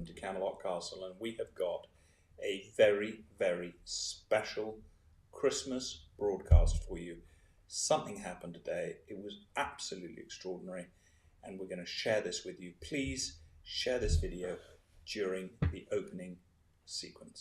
To Camelot Castle, and we have got a very, very special Christmas broadcast for you. Something happened today. It was absolutely extraordinary, and we're going to share this with you. Please share this video during the opening sequence.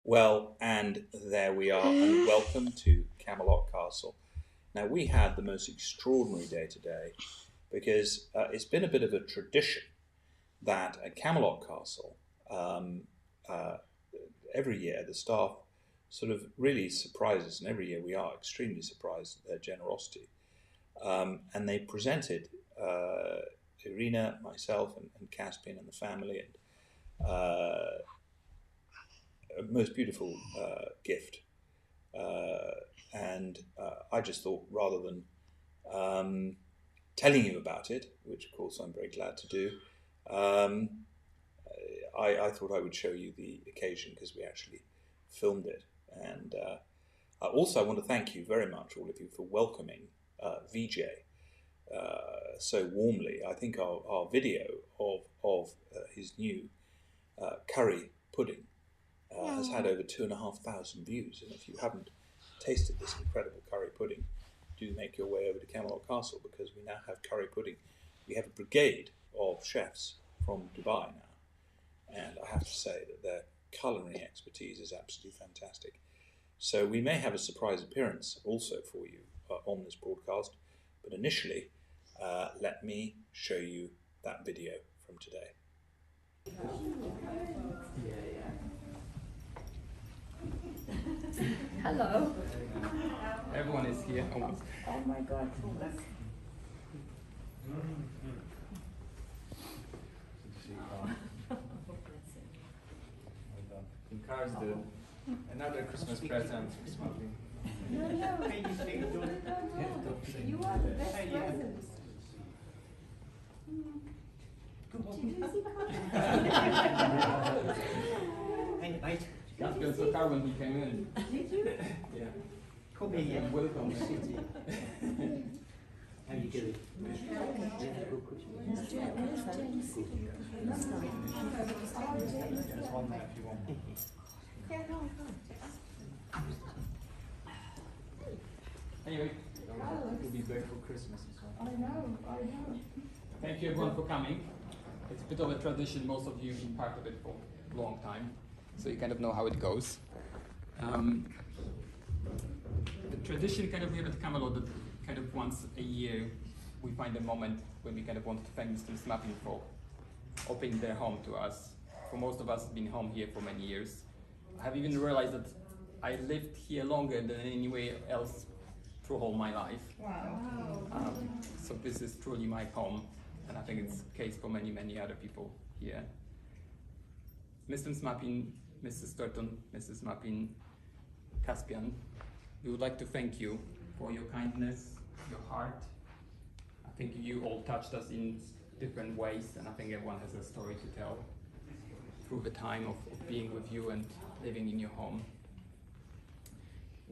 Well, and there we are, and welcome to Camelot Castle. Now, we had the most extraordinary day today because it's been a bit of a tradition that at Camelot Castle, every year the staff sort of really surprises, and every year we are extremely surprised at their generosity. And they presented Irina, myself, and Caspian and the family, and a most beautiful gift. And I just thought, rather than telling you about it, which of course I'm very glad to do, I thought I would show you the occasion because we actually filmed it. And also I want to thank you very much, all of you, for welcoming VJ so warmly. I think our video of his new curry pudding has had over 2,500 views, and if you haven't tasted this incredible curry pudding, do make your way over to Camelot Castle, because we now have curry pudding. We have a brigade of chefs from Dubai now, and I have to say that their culinary expertise is absolutely fantastic. So we may have a surprise appearance also for you on this broadcast, but initially let me show you that video from today. Hello. Everyone is here almost. Oh my God. And Car's another Christmas present. No, you are the best present. Hey, mate. That's good. So Car when he came in. Did you? Yeah. Come here. Welcome. City. How you doing? Good Christmas. There's one there if you want. Anyway, we'll be back for Christmas as well. I know. Thank you everyone for coming. It's a bit of a tradition. Most of you have been part of it for a long time, so you kind of know how it goes. The tradition kind of here at Camelot that kind of once a year we find a moment when we kind of want to thank Mr. Mappin for opening their home to us. For most of us, been home here for many years. I have even realized that I lived here longer than anywhere else through all my life. Wow. So this is truly my home, and I think it's the case for many, many other people here. Mr. Mappin, Mrs. Turton, Mrs. Mappin, Caspian, we would like to thank you for your kindness, your heart. I think you all touched us in different ways, and I think everyone has a story to tell through the time of being with you and living in your home.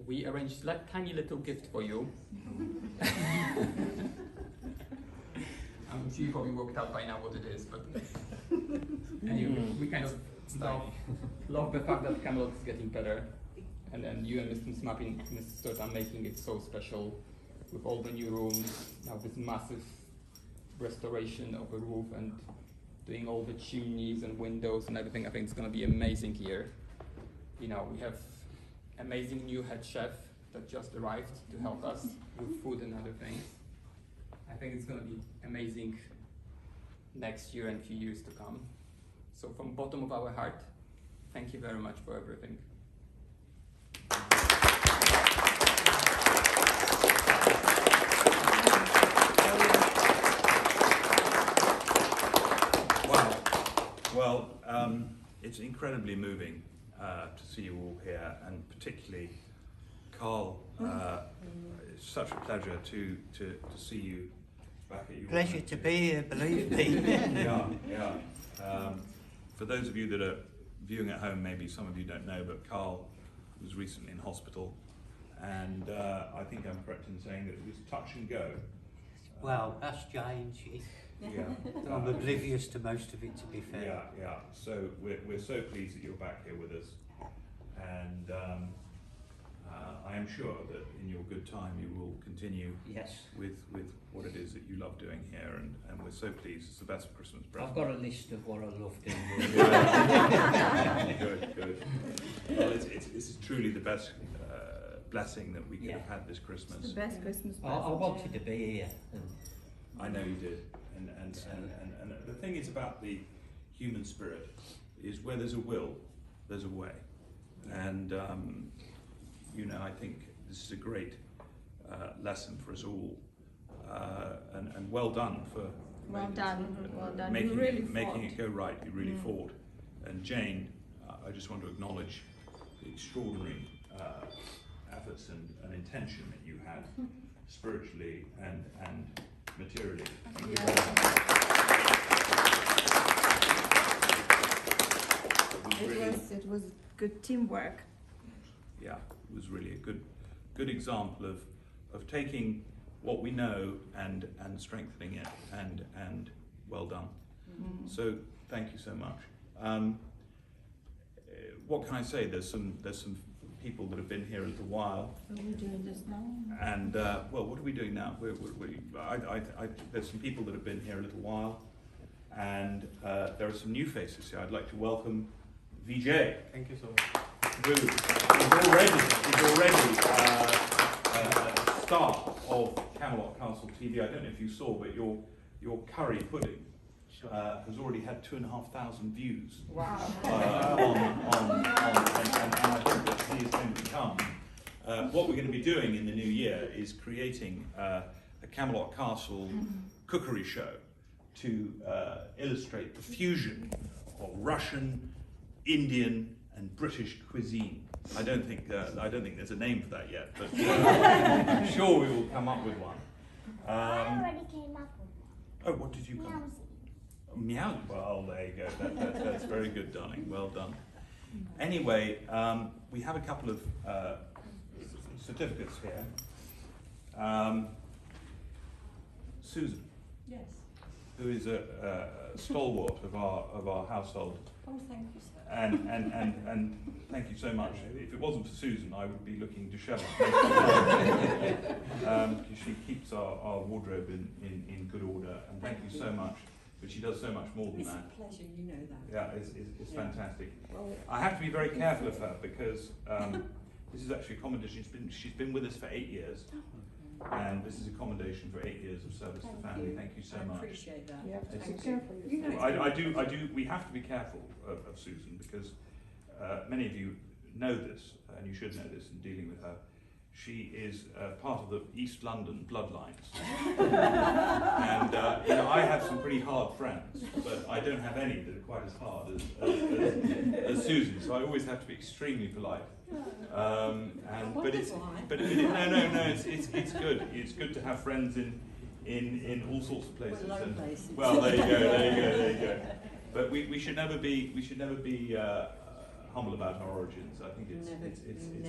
We arranged a tiny little gift for you. I'm sure you probably worked out by now what it is, but anyway, we kind of love the fact that Camelot is getting better, and then you and Mr. Mappin, Mr. Sturt are making it so special with all the new rooms, now this massive restoration of the roof and doing all the chimneys and windows and everything. I think it's going to be amazing here. You know, we have amazing new head chef that just arrived to help us with food and other things. I think it's going to be amazing next year and few years to come. So from bottom of our heart, thank you very much for everything. Wow. Well, it's incredibly moving to see you all here, and particularly Carl. It's such a pleasure to see you back at your Pleasure to be here, believe me. Yeah. For those of you that are viewing at home, maybe some of you don't know, but Carl was recently in hospital, and I think I'm correct in saying that it was touch and go. Well, that's Jane. I'm oblivious to most of it, to be fair. Yeah. So we're so pleased that you're back here with us, and I am sure that in your good time you will continue with what it is that you love doing here, and we're so pleased. It's the best Christmas present. I've got a list of what I love doing. Good. Well, it's truly the best blessing that we could have had this Christmas. It's the best Christmas present. I wanted to be here. I know you did, and the thing is about the human spirit is where there's a will, there's a way, and you know, I think this is a great lesson for us all, and well done for Well done. making, You really making fought. it go right. You really fought. And Jane, I just want to acknowledge the extraordinary efforts and intention that you had spiritually and materially. Thank you very much. It was good teamwork. Yeah, it was really a good example of taking what we know and strengthening it, and well done. So thank you so much. What can I say? There's some people that have been here a little while. Are we doing this now? And well, what are we doing now? There's some people that have been here a little while, and there are some new faces here. I'd like to welcome VJ. Thank you so much. Who is already a star of Camelot Castle TV. I don't know if you saw, but your curry pudding has already had 2,500 views. Wow. And I think that he is going to become. What we're going to be doing in the new year is creating a Camelot Castle cookery show to illustrate the fusion of Russian, Indian, and British cuisine. I don't think there's a name for that yet, but I'm sure we will come up with one. I already came up with one. Oh, what did you come up with? Meow. Well, there you go. That's very good, darling. Well done. Anyway, we have a couple of certificates here. Susan, Yes. who is a stalwart of our household, Oh, thank you, sir. and thank you so much. If it wasn't for Susan, I would be looking dishevelled. She keeps our wardrobe in good order, and thank you so much. But she does so much more than It's that. a pleasure, you know that. Yeah, it's Yeah. fantastic. Well, I have to be very careful of her because this is actually a commendation. She's been with us for 8 years, and this is a commendation for 8 years of service to the family. Thank you so I much. appreciate that. You have to Thank be you. careful. You know, I do. We have to be careful of Susan because many of you know this, and you should know this in dealing with her. She is part of the East London bloodlines, and I have some pretty hard friends, but I don't have any that are quite as hard as Susan. So I always have to be extremely polite. But it's good. It's good to have friends in all sorts of places. Well, low places. Well, there you go. But we should never be humble about our origins. I think it's a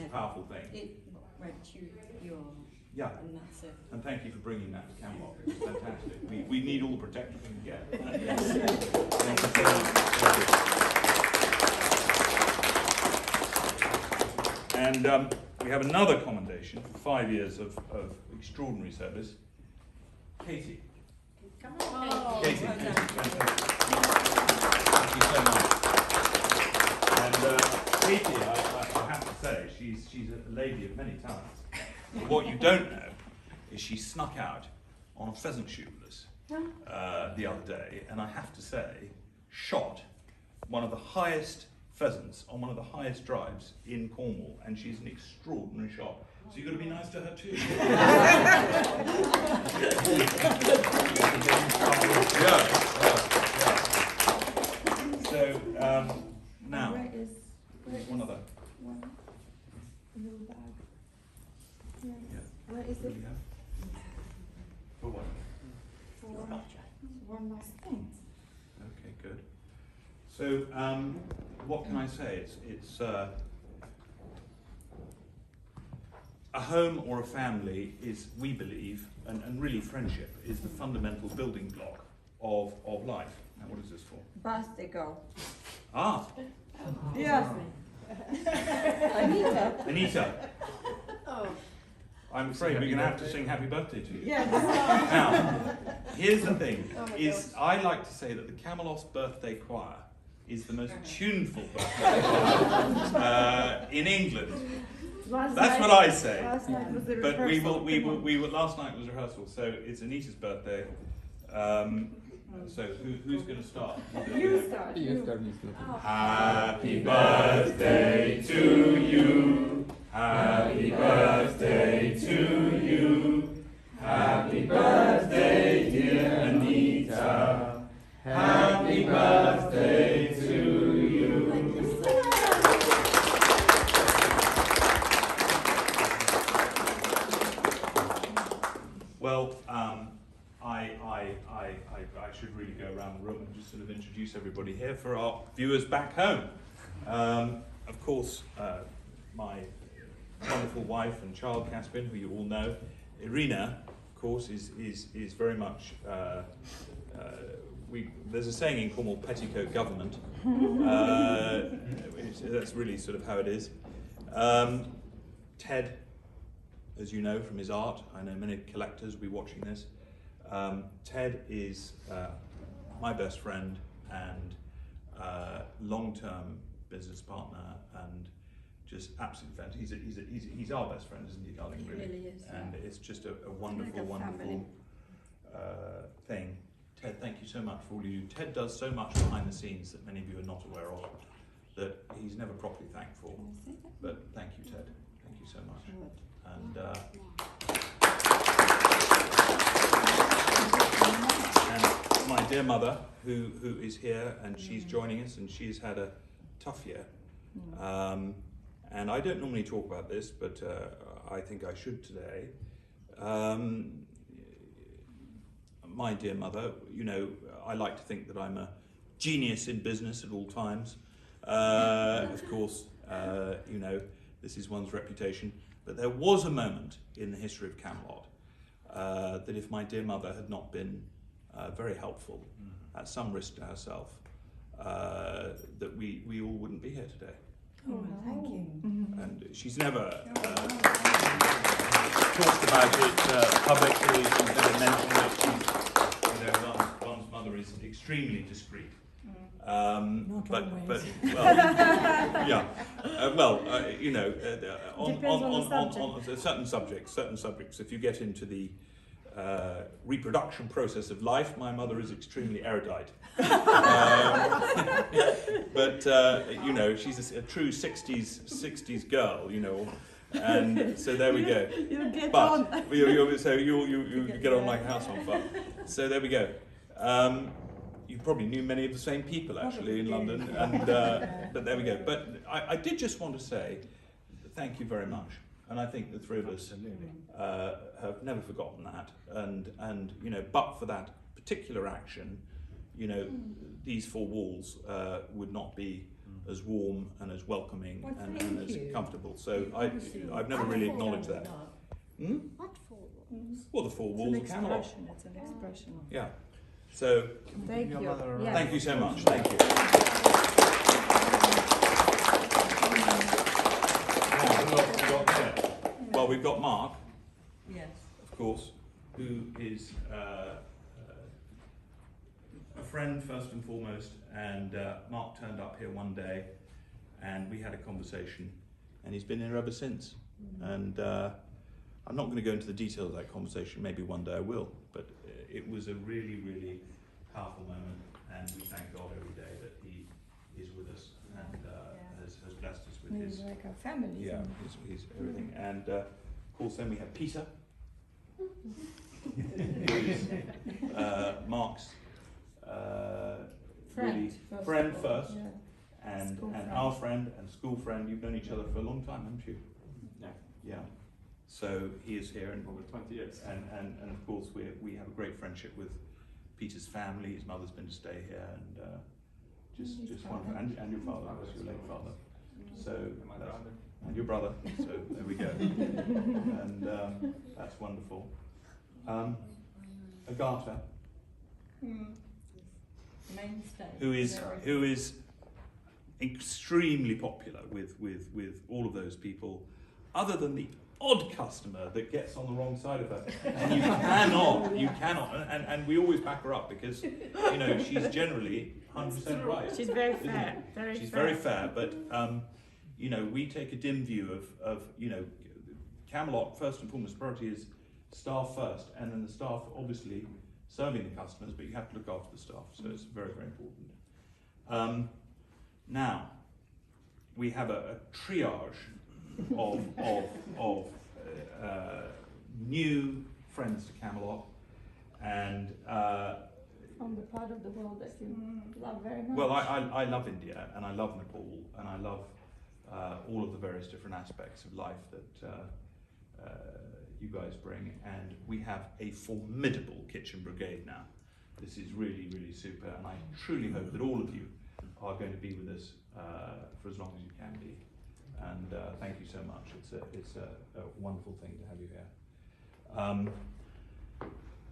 powerful thing. You are, Yeah, and that's it. and thank you for bringing that to Camelot. It's fantastic. We need all the protection we can get. Thank you so much. And we have another commendation for 5 years of extraordinary service. Katie. Come on. Katie, well done. fantastic. Thank you so much. And Katie, I have to say, she's a lady of many talents. But what you don't know is she snuck out on a pheasant shoot with us the other day, and I have to say, shot one of the highest pheasants on one of the highest drives in Cornwall, and she's an extraordinary shot. So you've got to be nice to her too. Yeah. So now, Where is there's one other. one little bag? Yes. Yeah. Where is What it? do you have? For what? For one last thing. Okay, good. So, what can I say? It's a home or a family is, we believe, and really friendship, is the fundamental building block of life. Now, what is this for? Birthday girl. Ah, Yes. Anita. Anita. Oh, I'm afraid we're going to have to sing happy birthday to you. Yes. Now, here's the thing, Oh my is I like to say that the Camelot's birthday choir is the most tuneful birthday choir in England. That's what I say. Last night was the But rehearsal. last night was rehearsal, so it's Anita's birthday. So who's going to start? You start. You start, Miss Lucy. Happy birthday to you. Happy birthday to you. Happy birthday, dear Anita. Happy birthday to you. Well, I should really go around the room and just sort of introduce everybody here for our viewers back home. Of course, my wonderful wife and child, Caspin, who you all know. Irina, of course, is very much, there's a saying in Cornwall, petticoat government. That's really sort of how it is. Ted, as you know from his art, I know many collectors will be watching this. Ted is my best friend and long-term business partner, and just absolutely fantastic. He's our best friend, isn't he, darling? He really is, And yeah. it's just a wonderful, Like a family. wonderful thing. Ted, thank you so much for all you do. Ted does so much behind the scenes that many of you are not aware of, that he's never properly thanked for. But thank you, Ted. Thank you so much. And my dear mother, who is here, and she's joining us, and she's had a tough year. And I don't normally talk about this, but I think I should today. My dear mother, you know, I like to think that I'm a genius in business at all times. Of course, you know, this is one's reputation. But there was a moment in the history of Camelot that if my dear mother had not been very helpful, at some risk to herself, that we all wouldn't be here today. Oh, thank you. And she's never talked about it publicly. She's never mentioned it. You know, one's mother is extremely discreet. But well, yeah. You know, on certain subjects, if you get into the reproduction process of life, my mother is extremely erudite. But you know, she's a true 60s girl, you know, and so there we go. You'll get but on. So you get on like a house on fire. So there we go. You probably knew many of the same people actually in London, and but there we go. But I did just want to say thank you very much, and I think the three of us have never forgotten that. And you know, but for that particular action, you know, these four walls would not be as warm and as welcoming and as comfortable. So I've never really acknowledged that. What for? Well, the four walls of Camelot. It's an expression. Yeah. So Thank you. Yes. thank you so much. Thank you. Well, we've got Mark, Yes. of course, who is a friend first and foremost, and Mark turned up here one day and we had a conversation, and he's been here ever since. And I'm not going to go into the details of that conversation, maybe one day I will, but it was a really, really powerful moment, and we thank God every day that he is with us and has blessed us with his... He's like a family. Yeah, he's everything. And of course then we have Peter, who is Mark's really friend first, and our friend and school friend. You've known each other for a long time, haven't you? Yeah. Yeah. So he is here, and Over 20 years. and of course we have a great friendship with Peter's family. His mother's been to stay here, and just wonderful. And your father, was your late father. So My brother. and your brother. So there we go. And that's wonderful. Agatha, Mainstay. who is extremely popular with all of those people, other than the odd customer that gets on the wrong side of her. And you cannot, and we always back her up because, you know, she's generally 100% right. She's very isn't fair. she? She's very fair, but, you know, we take a dim view of, you know, Camelot, first and foremost, priority is staff first, and then the staff obviously serving the customers, but you have to look after the staff, so it's very, very important. Now, we have a triage of new friends to Camelot, and From the part of the world that you love very much. well, I love India, and I love Nepal, and I love all of the various different aspects of life that you guys bring, and we have a formidable kitchen brigade now. This is really, really super, and I truly hope that all of you are going to be with us for as long as you can be. And thank you so much. It's a wonderful thing to have you here.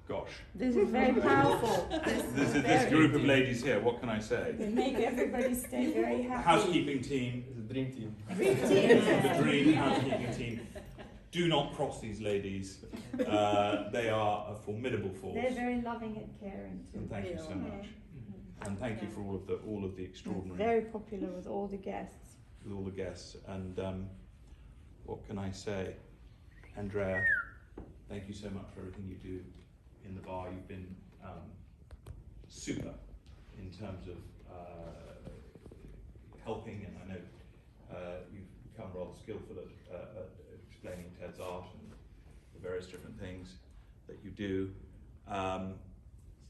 Gosh. This is very powerful. This group of ladies here, what can I say? They make everybody stay very happy. Housekeeping team, It's a dream team. the dream housekeeping team. Do not cross these ladies. They are a formidable force. They're very loving and caring too. And thank you so much. And thank you for all of the extraordinary, Very popular with all the guests. with all the guests. And what can I say? Andrea, thank you so much for everything you do in the bar. You've been super in terms of helping, and I know you've become rather skillful at explaining Ted's art and the various different things that you do.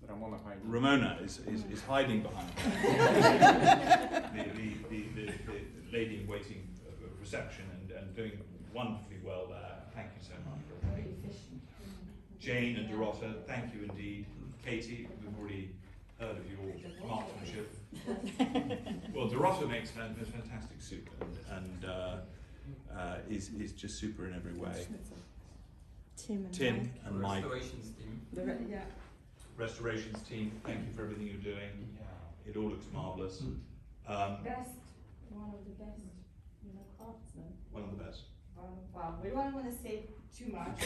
Ramona is hiding behind the lady in waiting reception and doing wonderfully well there. Thank you so much. Very efficient. Jane and Dorota, thank you indeed. Katie, we've already heard of your marksmanship. Well, Dorota makes fantastic soup and is just super in every way. Tim and Mike. Restorations team. Yeah. Restorations team, thank you for everything you're doing. It all looks marvellous. Best, one of the best, craftsmen. One of the best. Well, we don't want to say too much.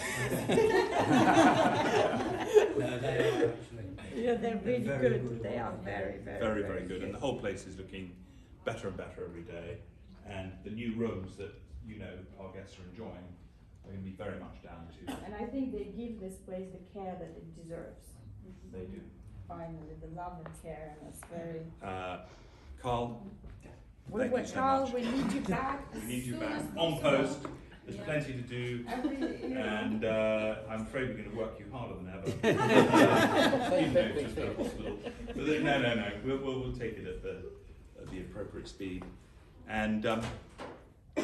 No, they are actually. Yeah, they're really Very good. good. They are very, very, Very, very good. And the whole place is looking better and better every day. And the new rooms that our guests are enjoying are going to be very much down to. And I think they give this place the care that it deserves. They do. Finally, the love and care, and it's very. Carl, thank you so Carl, much. we need you back. We need you as back soon as on possible. post. There's plenty to do, And and I'm afraid we're going to work you harder than ever. Just at a hospital. But no. We'll take it at the appropriate speed. And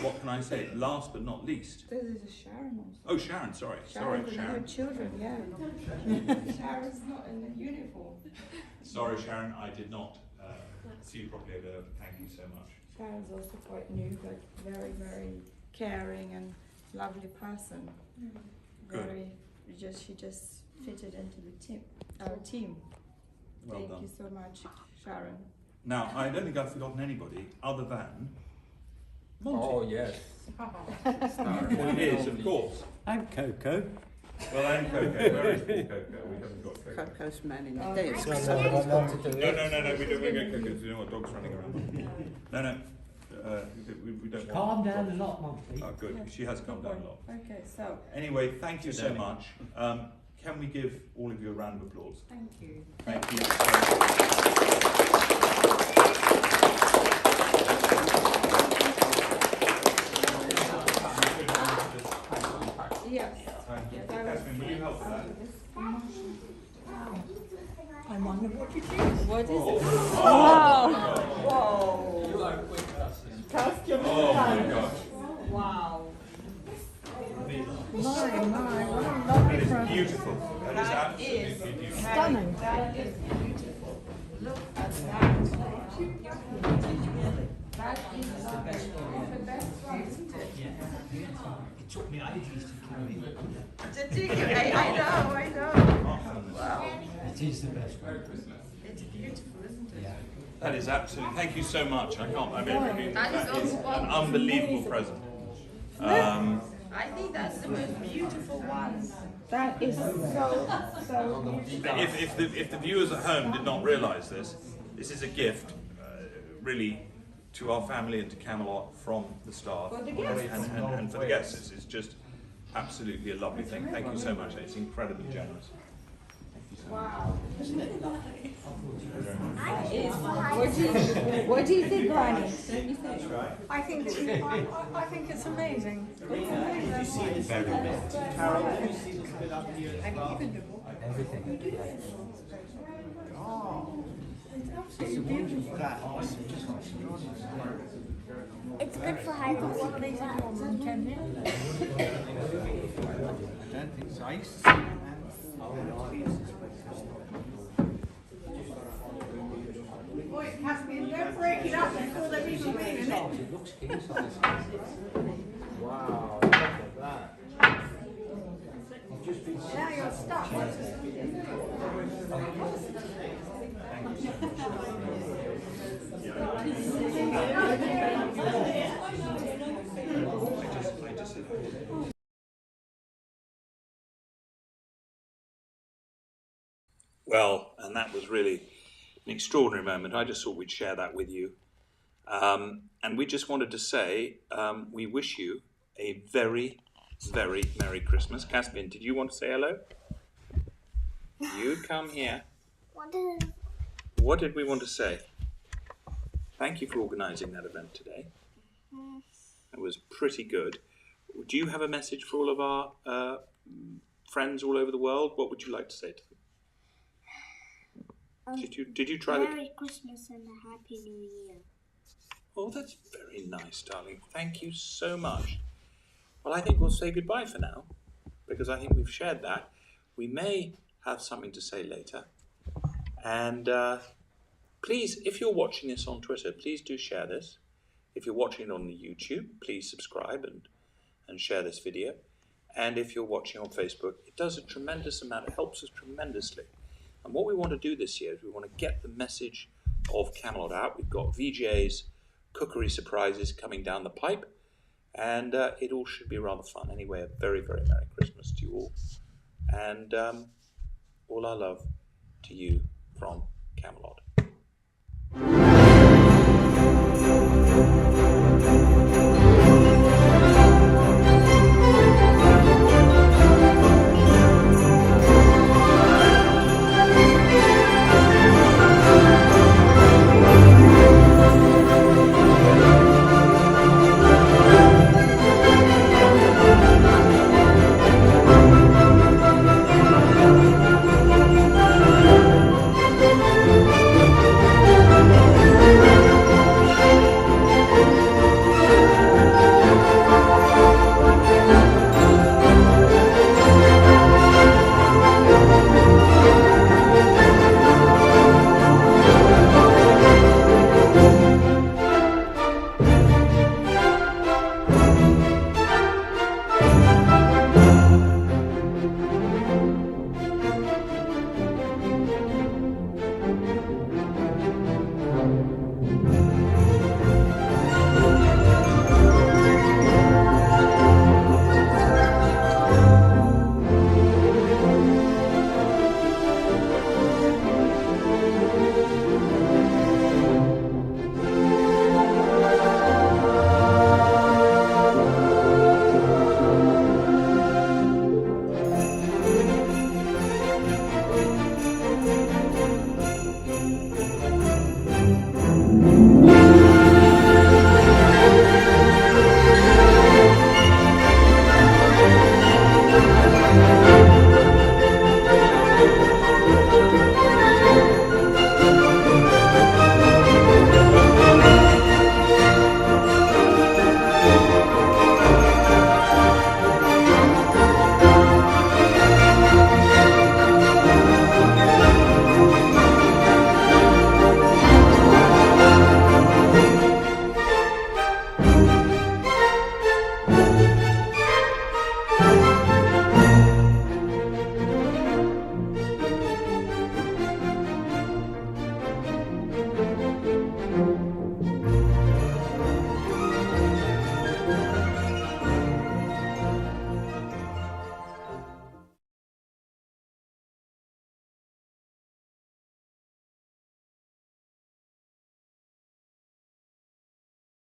what can I say? Last but not least. This is a Sharon also. Oh, Sharon. Sorry, Sharon. Her Sharon. children, yeah. Sharon's not in the uniform. Sorry, Sharon. I did not see you properly over there. But thank you so much. Sharon's also quite new, but very, very caring and lovely person. Good. She just fitted into the team, our team. Well Thank done. you so much, Sharon. Now, I don't think I've forgotten anybody other than Monty. Oh yes. Star. Well, it is, of course. I'm Coco. Well, I'm Coco. Where is Coco? We haven't got Coco. Coco's man in the Oh, desk. thanks. So what I want to do No, we don't get Coco. You know what? Dogs running around. No. We don't want. Calm down a lot, Monty. Oh, good. She has calmed down a lot. Okay, so Anyway, thank you so much. Can we give all of you a round of applause? Thank you. Thank you. yes. Catherine, will you help with that? I wonder what you do. What is it? Wow! Whoa! You are quick. Costume Oh my gosh. Wow! My, what a That lovely is present. beautiful. That is absolutely beautiful. Stunning. That is beautiful. Look at that. That is lovely. It's the best one, isn't it? It took me ages to carry. I know. Wow. It is the best one. It's beautiful, isn't it? Yeah. That is absolutely. Thank you so much. I mean, That is that is also an unbelievable present. I think that's the most beautiful one. That is so beautiful. If the viewers at home did not realise this is a gift, really, to our family and to Camelot from the staff. For the guests. And for the guests. It's just absolutely a lovely thing. Thank you so much. It's incredibly generous. Thank you so much. Wow. What What do you think, Granny? I think it's amazing. Everything. It's good for hiding. What are these little ones, can you? I don't think so. I used to see them. Boy, Caspian, don't break it up before they've even been in it. It looks inside. Wow, look at that. Now you're stuck. Well, and that was really an extraordinary moment. I just thought we'd share that with you. And we just wanted to say we wish you a very, very Merry Christmas. Caspian, did you want to say hello? You come here. What is what did we want to say? Thank you for organising that event today. It was pretty good. Do you have a message for all of our friends all over the world? What would you like to say to them? Did you try Merry Christmas and a Happy New Year. Oh, that's very nice, darling. Thank you so much. Well, I think we'll say goodbye for now, because I think we've shared that. We may have something to say later. And please, if you're watching this on Twitter, please do share this. If you're watching it on the YouTube, please subscribe and share this video. And if you're watching on Facebook, it does a tremendous amount. It helps us tremendously. And what we want to do this year is we want to get the message of Camelot out. We've got VJ's cookery surprises coming down the pipe. And it all should be rather fun. Anyway, a very, very Merry Christmas to you all. And all our love to you from Camelot.